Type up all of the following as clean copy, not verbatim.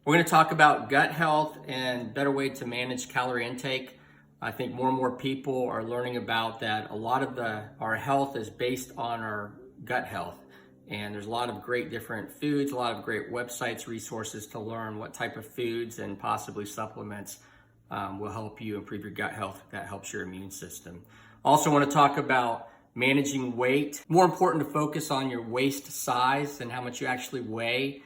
We're going to talk about gut health and better way to manage calorie intake. I think more and more people are learning about that. A lot of our health is based on our gut health. And there's a lot of great different foods, a lot of great websites, resources to learn what type of foods and possibly supplements will help you improve your gut health. That helps your immune system. Also want to talk about managing weight. More important to focus on your waist size and how much you actually weigh.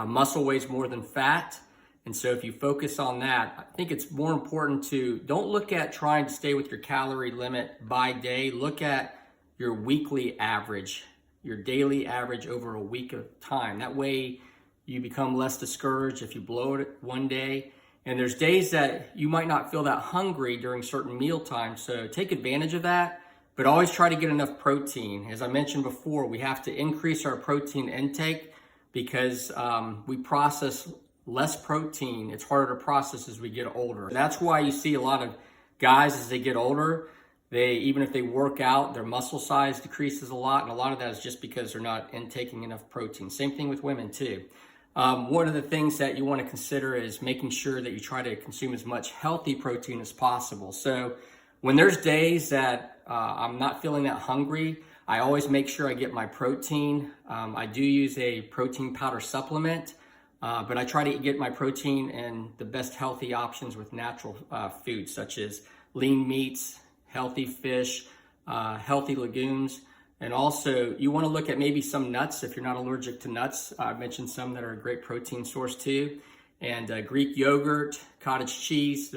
Muscle weighs more than fat. And so if you focus on that, I think it's more important to don't look at trying to stay with your calorie limit by day. Look at your weekly average, your daily average over a week of time. That way you become less discouraged if you blow it one day. And there's days that you might not feel that hungry during certain meal times. So take advantage of that, but always try to get enough protein. As I mentioned before, we have to increase our protein intake because we process less protein. It's harder to process as we get older. That's why you see a lot of guys as they get older, even if they work out, their muscle size decreases a lot. And a lot of that is just because they're not intaking enough protein. Same thing with women too. One of the things that you want to consider is making sure that you try to consume as much healthy protein as possible. So when there's days that I'm not feeling that hungry, I always make sure I get my protein. I do use a protein powder supplement, but I try to get my protein in the best healthy options with natural foods, such as lean meats, healthy fish, healthy legumes. And also you want to look at maybe some nuts if you're not allergic to nuts. I've mentioned some that are a great protein source too. And Greek yogurt, cottage cheese.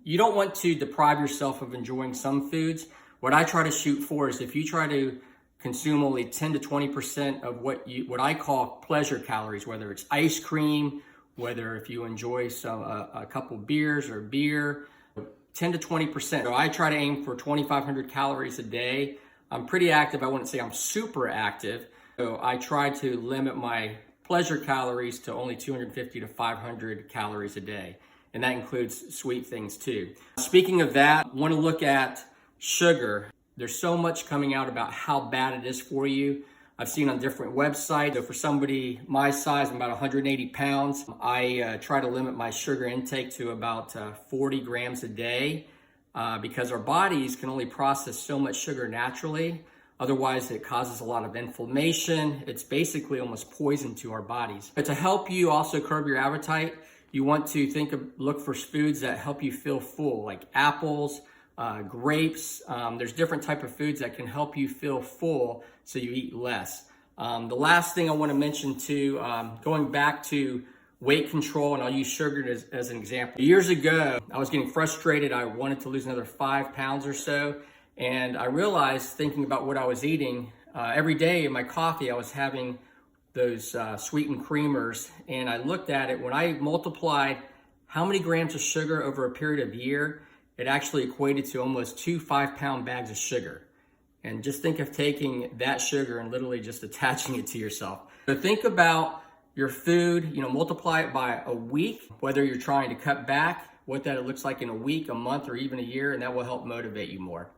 You don't want to deprive yourself of enjoying some foods. What I try to shoot for is if you try to consume only 10 to 20% of what I call pleasure calories, whether it's ice cream, whether if you enjoy a couple beers or beer, 10 to 20%. So I try to aim for 2,500 calories a day. I'm pretty active. I wouldn't say I'm super active. So I try to limit my pleasure calories to only 250 to 500 calories a day. And that includes sweet things too. Speaking of that, I want to look at sugar. There's so much coming out about how bad it is for you. I've seen on different websites. So for somebody my size, I'm about 180 pounds. I try to limit my sugar intake to about 40 grams a day because our bodies can only process so much sugar naturally. Otherwise, it causes a lot of inflammation. It's basically almost poison to our bodies. But to help you also curb your appetite, you want to look for foods that help you feel full, like apples, grapes. There's different type of foods that can help you feel full so you eat less. The last thing I want to mention too, going back to weight control, and I'll use sugar as an example. Years ago, I was getting frustrated. I wanted to lose another 5 pounds or so. And I realized, thinking about what I was eating, every day in my coffee, I was having those sweetened creamers. And I looked at it, when I multiplied how many grams of sugar over a period of a year, it actually equated to almost 2 5-pound bags of sugar. And just think of taking that sugar and literally just attaching it to yourself. So think about your food, multiply it by a week, whether you're trying to cut back, what that looks like in a week, a month, or even a year, and that will help motivate you more.